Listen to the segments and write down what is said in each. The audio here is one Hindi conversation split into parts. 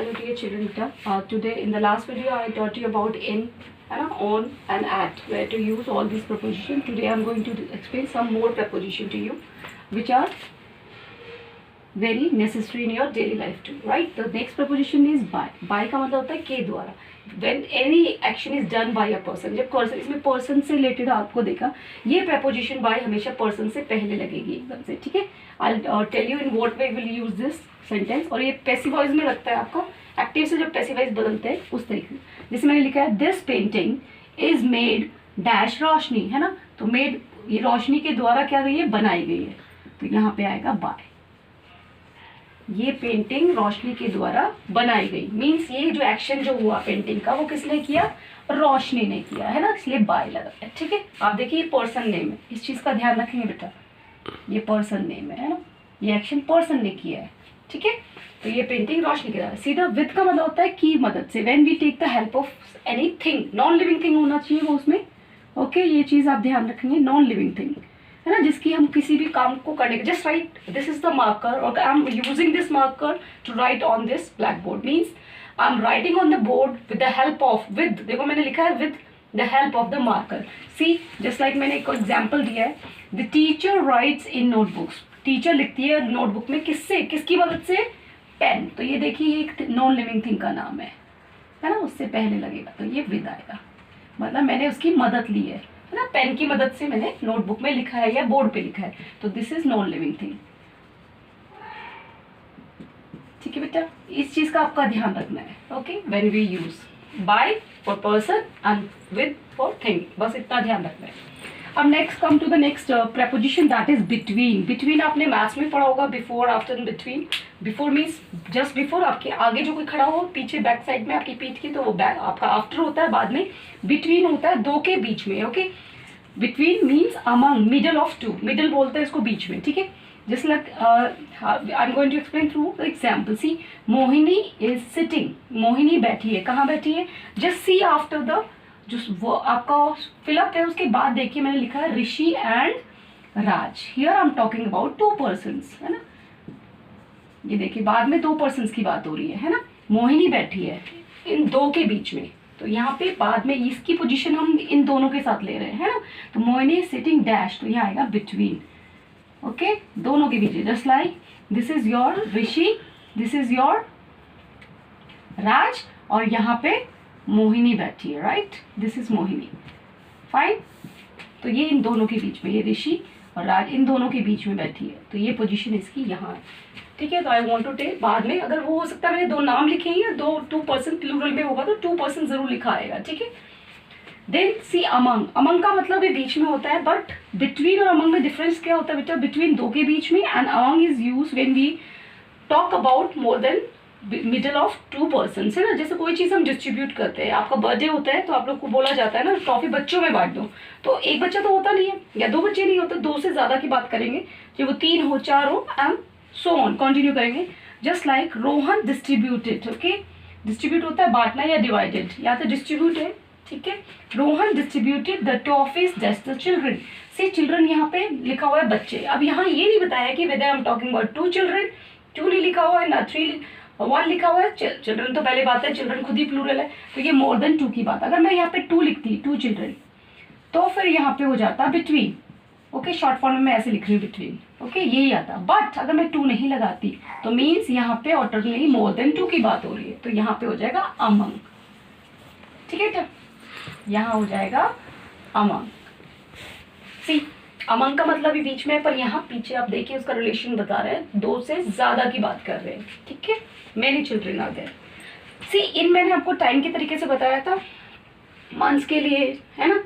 Hello dear children. Today in the last video I taught you about in, on and at, where to use all these prepositions. Today I am going to explain some more preposition to you which are very necessary in your daily life too, right? The next preposition is by. By का मतलब होता है के द्वारा. When any action is done by a person. जब person, इसमें person से related आपको देखा, ये preposition by हमेशा person से पहले लगेगी एकदम से, ठीक है? I'll tell you in what way we'll use this sentence. और ये passive voice में लगता है आपका, active से जब passive voice बदलते हैं उस तरीके से. जैसे मैंने लिखा है this painting is made dash रोशनी, है ना? तो made ये रोशनी के द्वारा क्या गई है, बनाई गई है. तो यहाँ पे आएगा by. ये पेंटिंग रोशनी के द्वारा बनाई गई, मीन्स ये जो एक्शन जो हुआ पेंटिंग का वो किसने किया, रोशनी ने किया, है ना, इसलिए बाय लगा है. ठीक है, आप देखिए ये पर्सन नेम है, इस चीज का ध्यान रखेंगे बेटा, ये पर्सन नेम है ना, ये एक्शन पर्सन ने किया है. ठीक है, तो ये पेंटिंग रोशनी के द्वारा. सीधा विद का मतलब होता है की मदद से. When we take the help of anything, non living thing होना चाहिए वो उसमें. ओके, ये चीज आप ध्यान रखेंगे, नॉन लिविंग थिंग, है ना, जिसकी हम किसी भी काम को करने के, just write this is the marker और I am using this marker to write on this black board, means I am writing on the board with the help of, with, देखो मैंने लिखा है with the help of the marker. See just like मैंने एक एग्जाम्पल दिया है, the teacher writes in notebooks. Teacher लिखती है नोटबुक में किससे, किसकी मदद से, पेन. तो ये देखिए एक नॉन लिविंग थिंग का नाम है ना, उससे पहले लगेगा तो ये विद आएगा, मतलब मैंने उसकी मदद ली है ना, पेन की मदद से मैंने नोटबुक में लिखा है या बोर्ड पे लिखा है, तो this is non living thing. ठीक है बेटा, इस चीज का आपका ध्यान रखना है. Okay, when we use by for person and with for thing, बस इतना ध्यान रखना है. अब next come to the next preposition, that is between. Between आपने मैथ्स में पढ़ा होगा, before, after, between. Before means just before, आपके आगे जो कोई खड़ा हो, पीछे बैक साइड में आपकी पीठ की, तो वो बैक आपका आफ्टर होता है बाद में. बिटवीन होता है दो के बीच में. Okay, between means among, middle of two, middle बोलते हैं इसको, बीच में. ठीक है, just like I am going to explain through example. See Mohini is sitting, Mohini बैठी है, कहाँ बैठी है, जस्ट सी आफ्टर द, जो वो आपका फिलअप है उसके बाद देखिए मैंने लिखा है Rishi and Raj. Here I am talking about two persons, है ना, ये देखिए बाद में दो पर्सन्स की बात हो रही है ना. मोहिनी बैठी है इन दो के बीच में, तो यहाँ पे बाद में इसकी पोजीशन हम इन दोनों के साथ ले रहे हैं, है ना. तो मोहिनी सिटिंग डैश, तो यहाँ आएगा बिटवीन. ओके, दोनों के बीच, just like this is your Rishi, this is your Raj, और यहाँ पे मोहिनी बैठी है, right, this is Mohini. Fine, तो ये इन दोनों के बीच में, ये ऋषि और राज इन दोनों के बीच में बैठी है, तो ये पोजीशन इसकी यहाँ है. ठीक है, तो आई वांट टू टेक, बाद में अगर वो हो सकता है मैंने दो नाम लिखे हैं या दो, टू पर्सन प्लूरल में होगा तो टू पर्सन जरूर लिखा आएगा. ठीक है, देन सी अमंग. अमंग का मतलब ये बीच में होता है, बट बिटवीन और अमंग में डिफरेंस क्या होता है बेटा, बिटवीन दो के बीच में, and among is use when we talk about more than middle of two person, है ना. जैसे कोई चीज हम डिस्ट्रीब्यूट करते हैं, आपका बर्थडे होता है तो आप लोग को बोला जाता है ना ट्रॉफी बच्चों में बांट दो, तो एक बच्चा तो होता नहीं है या दो बच्चे नहीं होते, दो से ज्यादा की बात करेंगे, चाहे वो तीन हो, चार हो, एंड सो ऑन, कंटिन्यू करेंगे. Just like Rohan distributed. Okay, distribute होता है बांटना या डिवाइडेड, या तो डिस्ट्रीब्यूट है. ठीक है, Rohan distributed the toffees that's the children. See children यहाँ पे लिखा हुआ है बच्चे. अब यहाँ ये नहीं बताया कि whether I am talking about two children, two नहीं लिखा हुआ है ना थ्री, वन लिखा हुआ है. चिल्ड्रन तो पहले बात है, चिल्ड्रन खुद ही प्लूरल है, तो ये मोर देन टू की बात. अगर मैं यहाँ पे टू लिखती, टू चिल्ड्रन, तो फिर यहाँ पे हो जाता बिटवीन. ओके, शॉर्ट फॉर्म में मैं ऐसे लिख रही हूँ बिटवीन. ओके, यही आता. बट अगर मैं टू नहीं लगाती तो मीन्स यहाँ पे ऑटोमेटिकली मोर देन टू की बात हो रही है, तो यहाँ पे हो जाएगा अमंग. ठीक है बेटा, यहाँ हो जाएगा अमंग. सी अमंग का मतलब भी बीच में है, पर यहाँ पीछे आप देखिए उसका रिलेशन बता रहे हैं, दो से ज्यादा की बात कर रहे हैं. ठीक है, मेनी चिल्ड्रन आर देयर. सी इन मैंने आपको टाइम के तरीके से बताया था, मंथ्स के लिए, है ना.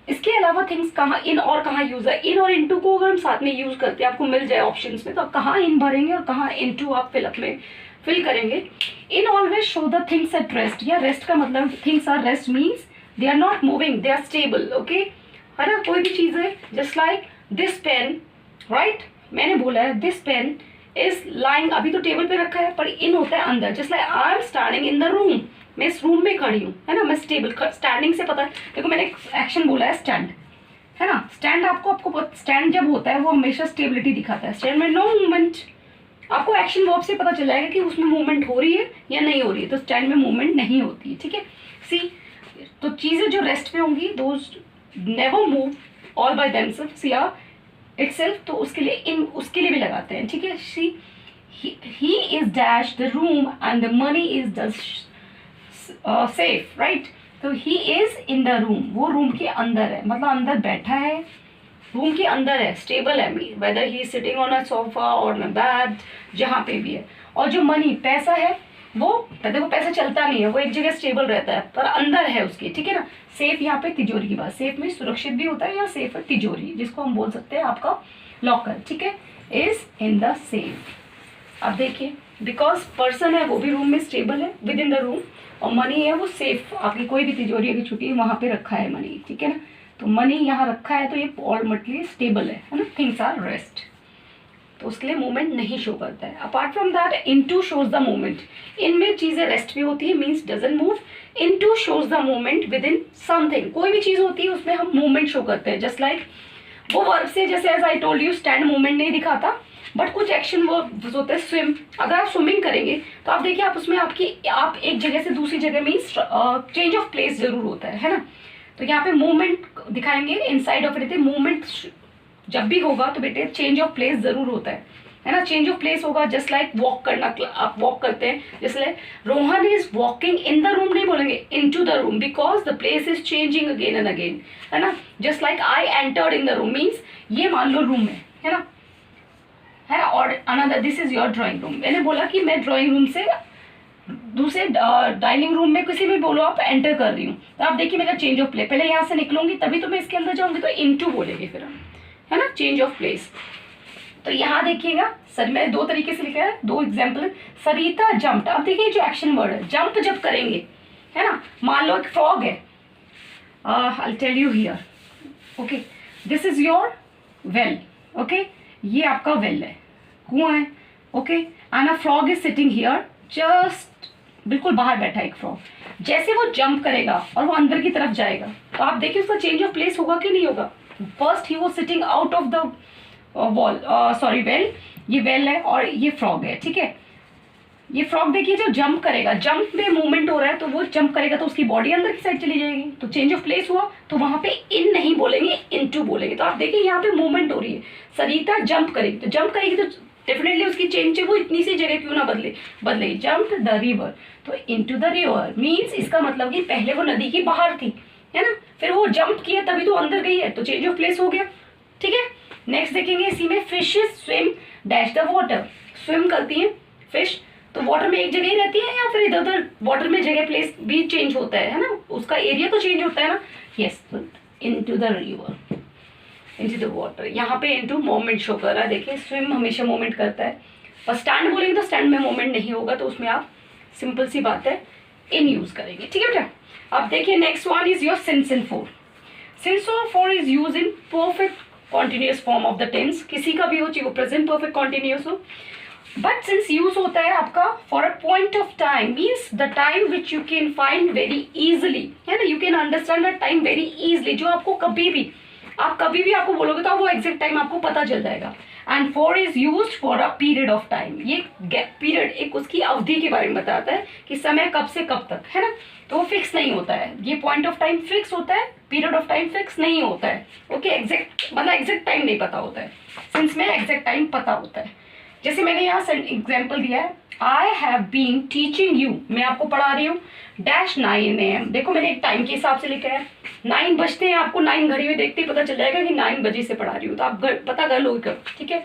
इसके अलावा थिंग्स कहाँ इन और कहाँ यूज है. इन और इनटू को अगर हम साथ में यूज करते हैं, आपको मिल जाए ऑप्शंस में, तो आप कहाँ इन भरेंगे और कहाँ इनटू आप फिलअप में फिल करेंगे. In always show the things at rest, या रेस्ट का मतलब things are rest means they are not moving, they are stable. Okay, है ना, कोई भी चीज है, just like this pen, right, मैंने बोला है दिस पेन इज लाइंग, अभी तो टेबल पे रखा है, पर इन होता है अंदर. Just like I am standing in the room, मैं इस रूम में खड़ी हूँ, है ना, मैं स्टेबल. स्टैंडिंग से पता है, देखो मैंने एक्शन बोला है स्टैंड, है ना. स्टैंड आपको स्टैंड जब होता है वो हमेशा स्टेबिलिटी दिखाता है. स्टैंड में नो मूवमेंट, आपको एक्शन वर्ब से पता चल जाएगा कि उसमें मूवमेंट हो रही है या नहीं हो रही है। तो स्टैंड में मूवमेंट नहीं होती है, ठीक है। सी, तो चीज़ें जो रेस्ट पे होंगी those never move all by themselves या इटसेल्फ, तो उसके लिए भी लगाते हैं, ठीक है। सी, he is dash the room and the money is the safe, right? तो he is in the room, वो रूम के अंदर है, मतलब अंदर बैठा है, रूम के अंदर है, स्टेबल है, whether he is sitting on a sofa or on a bed, जहाँ पे भी है। और जो मनी पैसा है वो देखो पैसा चलता नहीं है, वो एक जगह स्टेबल रहता है पर अंदर है उसके, ठीक है ना। सेफ यहाँ पे तिजोरी की बात, सेफ में सुरक्षित भी होता है या सेफ है तिजोरी, जिसको हम बोल सकते हैं आपका लॉकर, ठीक है, इज इन द सेफ। अब देखिए बिकॉज पर्सन है वो भी रूम में स्टेबल है विद इन द रूम, और मनी है वो सेफ, आपकी कोई भी तिजोरी की छुट्टी है वहाँ पे रखा है मनी, ठीक है ना। तो मनी यहाँ रखा है तो ये ऑलमोस्टली स्टेबल है ना, थिंग्स आर रेस्ट, तो उसके लिए मूवमेंट नहीं शो करता है। Apart from that into shows the movement, इनमें चीज़ें रेस्ट भी होती है, means doesn't move, into shows the movement with in something, कोई भी चीज़ होती है उसमें हम मूवमेंट शो करते हैं, जस्ट लाइक वो वर्ब से, जैसे as I told you stand movement नहीं दिखाता, बट कुछ एक्शन वर्ब होते हैं। स्विम, अगर आप स्विमिंग करेंगे तो आप देखिए आप उसमें आप एक जगह से दूसरी जगह मीन्स चेंज ऑफ प्लेस जरूर होता है ना। तो यहाँ पे मूवमेंट दिखाएंगे इनसाइड ऑफ रहते, मूवमेंट जब भी होगा तो बेटे चेंज ऑफ प्लेस जरूर होता है ना। चेंज ऑफ प्लेस होगा जस्ट लाइक वॉक करना, आप वॉक करते हैं, जैसे Rohan is walking in the room नहीं बोलेंगे, into the room, because the place is changing again and again, है ना। Just like I entered in the room means ये मान लो रूम है ना, है ना। और another this is your drawing room, मैंने बोला कि मैं ड्राइंग रूम से दूसरे डाइनिंग रूम में किसी भी बोलो आप एंटर कर रही हूँ, तो आप देखिए मेरा चेंज ऑफ प्लेस, पहले यहाँ से निकलूंगी तभी तो मैं इसके अंदर जाऊंगी, तो इनटू बोलेंगे फिर हम, है ना, चेंज ऑफ प्लेस। तो यहाँ देखिएगा सर, मैंने दो तरीके से लिखा है, दो एग्जाम्पल है। सरिता जंप्ड, अब देखिए जो एक्शन वर्ड है, जंप जब करेंगे, है ना, मान लो एक फ्रॉग है, I tell you here, okay, this is your well, okay, ये आपका वेल है, कुआं है, ओके, and a frog is sitting here, just बिल्कुल बाहर बैठा है एक फ्रॉग। जैसे वो जंप करेगा और वो अंदर की तरफ जाएगा, तो आप देखिए उसका चेंज ऑफ प्लेस होगा कि नहीं होगा। फर्स्ट ही वो sitting out of the wall, sorry well, ये वेल है और ये फ्रॉग है, ठीक है। ये फ्रॉग देखिए जो जंप करेगा, जंप में मूवमेंट हो रहा है, तो वो जंप करेगा तो उसकी बॉडी अंदर की साइड चली जाएगी, तो चेंज ऑफ प्लेस हुआ, तो वहां पे इन नहीं बोलेंगे, इनटू बोलेंगे। तो आप देखिए यहाँ पे मूवमेंट हो रही है, सरिता जंप करेगी, तो जंप करेगी तो डेफिनेटली उसकी चेंज वो इतनी सी जगह क्यों ना बदले, जंप द रिवर, तो इनटू द रिवर मीन्स इसका मतलब कि पहले वो नदी की बाहर थी, है ना, फिर वो जंप किया तभी तो अंदर गई है, तो चेंज ऑफ प्लेस हो गया, ठीक है। नेक्स्ट देखेंगे इसी में, fishes swim dash the water, swim करती हैं फिश, तो वाटर में एक जगह ही रहती है या फिर इधर उधर वाटर में जगह प्लेस भी चेंज होता है ना, उसका एरिया तो चेंज होता है ना। Yes, into the river, into the water, यहाँ पे इनटू मोमेंट शो कर रहा है, देखिए स्विम हमेशा मोमेंट करता है, और स्टैंड बोलेंगे तो स्टैंड में मोमेंट नहीं होगा, तो उसमें आप सिंपल सी बात है इन यूज करेंगे, ठीक है बेटा। अब देखिए next one is your since in for, since for is use in perfect continuous form of the tense, किसी का भी हो चाहे वो प्रेजेंट परफेक्ट कॉन्टिन्यूस हो, बट सिंस यूज होता है आपका for a point of time, means the time which you can find very easily, है ना, you can understand the time very easily, जो आपको कभी भी आपको बोलोगे तो वो एग्जैक्ट टाइम आपको पता चल जाएगा। And four is use for a period of time, ये पीरियड एक उसकी अवधि के बारे में बताता है कि समय कब से कब तक, है ना, तो वो फिक्स नहीं होता है, ये पॉइंट ऑफ टाइम फिक्स होता है, पीरियड ऑफ टाइम फिक्स नहीं होता है, ओके, एग्जैक्ट मतलब एग्जैक्ट टाइम नहीं पता होता है, सिंस में एग्जैक्ट टाइम पता होता है। जैसे मैंने यहाँ एग्जाम्पल दिया है, I have been teaching you, मैं आपको पढ़ा रही हूँ डैश 9 AM, देखो मैंने एक टाइम के हिसाब से लिखा है, 9 बजते हैं, आपको 9 घड़ी में देखते ही पता चल जाएगा कि 9 बजे से पढ़ा रही हूँ, तो आप पता कर लोगे कब, ठीक है।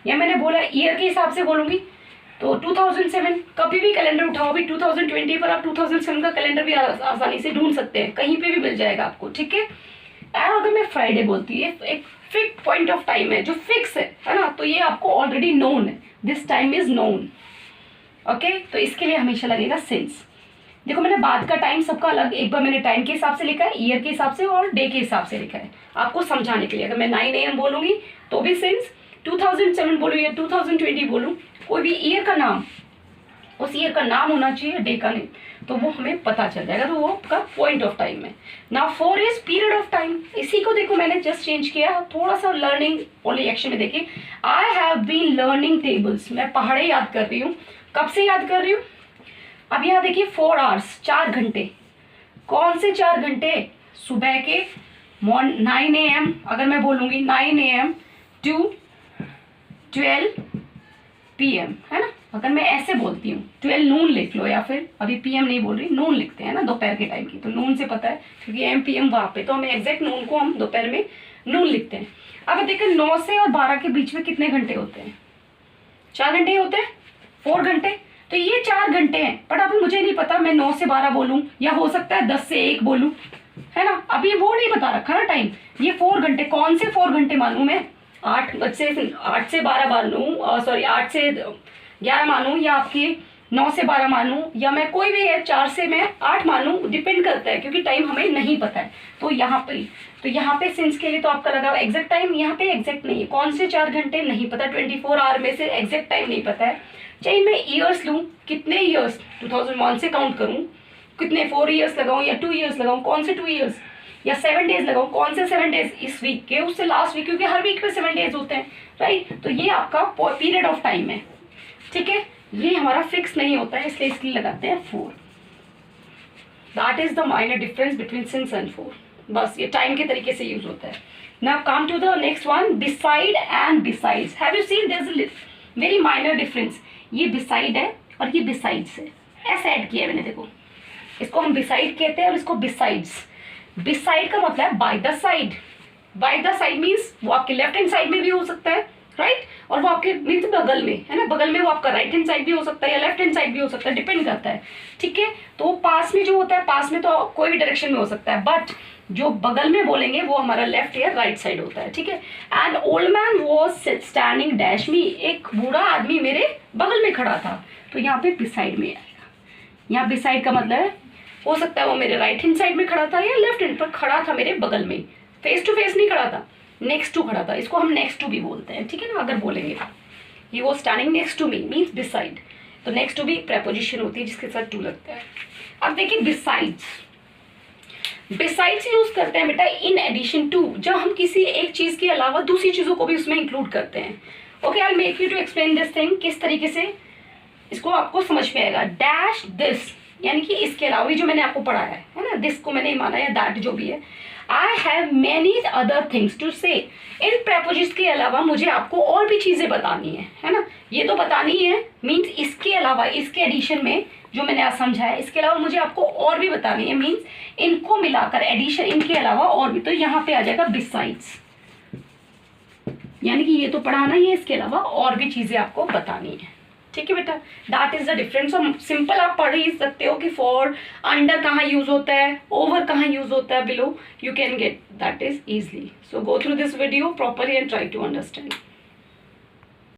या मैंने बोला ईयर के हिसाब से बोलूंगी तो 2007, कभी भी कैलेंडर उठाओ, अभी 2020 पर आप 2007 का कैलेंडर भी आसानी से ढूंढ सकते हैं, कहीं पे भी मिल जाएगा आपको, ठीक है। और अगर मैं फ्राइडे बोलती है, एक फिक्स पॉइंट ऑफ टाइम है जो फिक्स है ना, तो ये आपको ऑलरेडी नोन है, this time is known, okay, तो इसके लिए हमेशा लगेगा सिंस। देखो मैंने बाद का टाइम सबका अलग, एक बार मैंने टाइम के हिसाब से लिखा है, ईयर के हिसाब से और डे के हिसाब से लिखा है, आपको समझाने के लिए। अगर मैं 9 AM बोलूंगी तो भी सिंस, 2007 बोलूँ या 2020 बोलूँ, कोई भी ईयर का नाम उस ईयर का नाम होना चाहिए, डे का नहीं, तो वो हमें पता चल जाएगा, तो वो आपका पॉइंट ऑफ टाइम है। Now 4 is period of time. इसी को देखो मैंने जस्ट चेंज किया थोड़ा सा, लर्निंग ओनली एक्शन में देखिए, I have been learning tables, मैं पहाड़े याद कर रही हूँ। कब से याद कर रही हूँ? अब यहाँ देखिए 4 आवर्स, 4 घंटे। कौन से 4 घंटे? सुबह के 9 AM, अगर मैं बोलूँगी 9 AM टू 12 PM, है ना। अगर मैं ऐसे बोलती हूँ 12 नून लिख लो, या फिर अभी PM नहीं बोल रही, नून लिखते हैं ना दोपहर के टाइम की, तो नून से पता है क्योंकि AM PM वहाँ पे, तो हमें एग्जैक्ट नून को हम दोपहर में नून लिखते हैं। अब देखिए 9 से और 12 के बीच में कितने घंटे होते हैं? 4 घंटे ही होते हैं, 4 घंटे। तो ये 4 घंटे हैं, बट अभी मुझे नहीं पता मैं 9 से 12 बोलूँ या हो सकता है 10 से 1 बोलूँ, है ना। अभी वो नहीं बता रखा ना टाइम। ये 4 घंटे, कौन से 4 घंटे मानूँ मैं? 8 से 12 मानूँ, सॉरी 8 से 11 मानूँ, या आपकी 9 से 12 मानूँ, या मैं कोई भी है 4 से मैं 8 मानूँ, डिपेंड करता है क्योंकि टाइम हमें नहीं पता है। तो यहाँ पे सिंस के लिए तो आपका लगा एग्जैक्ट टाइम, यहाँ पे एग्जैक्ट नहीं है। कौन से 4 घंटे नहीं पता, 24 आवर में से एग्जैक्ट टाइम नहीं पता है। चाहे मैं ईयर्स लूँ, कितने ईयर्स 2001 से काउंट करूँ, कितने 4 ईयर्स लगाऊँ या 2 ईयर्स लगाऊँ, कौन से 2 ईयर्स, या 7 डेज लगाऊँ, कौन से 7 डेज इस वीक के, उससे लास्ट वीक, क्योंकि हर वीक में 7 डेज होते हैं, राइट। तो ये आपका पीरियड ऑफ टाइम है, ठीक है। ये हमारा फिक्स नहीं होता है, इसलिए इसके लिए लगाते हैं 4। That is the minor difference between since and 4। बस ये टाइम के तरीके से यूज होता है। Now come to the next one, beside and besides. Have you seen there is a very minor difference. ये बिसाइड है और ये बिसाइड्स है, ऐसे ऐड किया है मैंने, देखो इसको हम बिसाइड कहते हैं और इसको बिसाइड्स। बिसाइड का मतलब है by the side. By the side means वो आपके लेफ्ट हैंड साइड में भी हो सकता है, राइट, और वो आपके मीन्स बगल में, है ना, बगल में वो आपका राइट हैंड साइड भी हो सकता है या लेफ्ट हैंड साइड भी हो सकता है, डिपेंड करता है, ठीक है। तो पास में जो होता है, पास में तो कोई भी डायरेक्शन में हो सकता है, बट जो बगल में बोलेंगे वो हमारा लेफ्ट या राइट साइड होता है, ठीक है। And old man was standing dash मी, एक बूढ़ा आदमी मेरे बगल में खड़ा था, तो यहाँ पे बिसाइड में आएगा। यहाँ बिसाइड का मतलब है, हो सकता है वो मेरे राइट हैंड साइड में खड़ा था या लेफ्ट हैंड पर खड़ा था, मेरे बगल में, फेस टू फेस नहीं खड़ा था, नेक्स्ट टू खड़ा था। इसको हम नेक्स्ट टू भी बोलते हैं, ठीक है ना, अगर बोलेंगे तो। He was standing next to me means beside, तो नेक्स्ट टू भी प्रेपोजिशन होती है जिसके साथ टू लगता है। अब देखिए बिसाइड्स, बिसाइड्स यूज करते हैं बेटा इन एडिशन टू, जब हम किसी एक चीज के अलावा दूसरी चीजों को भी उसमें इंक्लूड करते हैं। Okay, I make you to explain this thing, किस तरीके से इसको आपको समझ में आएगा। डैश दिस यानी कि इसके अलावा भी जो मैंने आपको पढ़ाया है ना, दिस को मैंने माना या दैट जो भी है। I have many other things to say, in प्रेपोजिट्स के अलावा मुझे आपको और भी चीजें बतानी है ना। ये तो बतानी है मीन्स इसके अलावा, इसके एडिशन में जो मैंने आज समझाया, इसके अलावा मुझे आपको और भी बतानी है, मीन्स इनको मिलाकर एडिशन, इनके अलावा और भी। तो यहाँ पे आ जाएगा बिसाइड्स, यानी कि ये तो पढ़ाना ही है, इसके अलावा और भी चीजें आपको बतानी है, ठीक है बेटा। That is the difference. और सिंपल आप पढ़ ही सकते हो कि फॉर अंडर कहाँ यूज होता है, ओवर कहाँ यूज होता है, below, you can get that is easily. So go through this video properly and try to understand.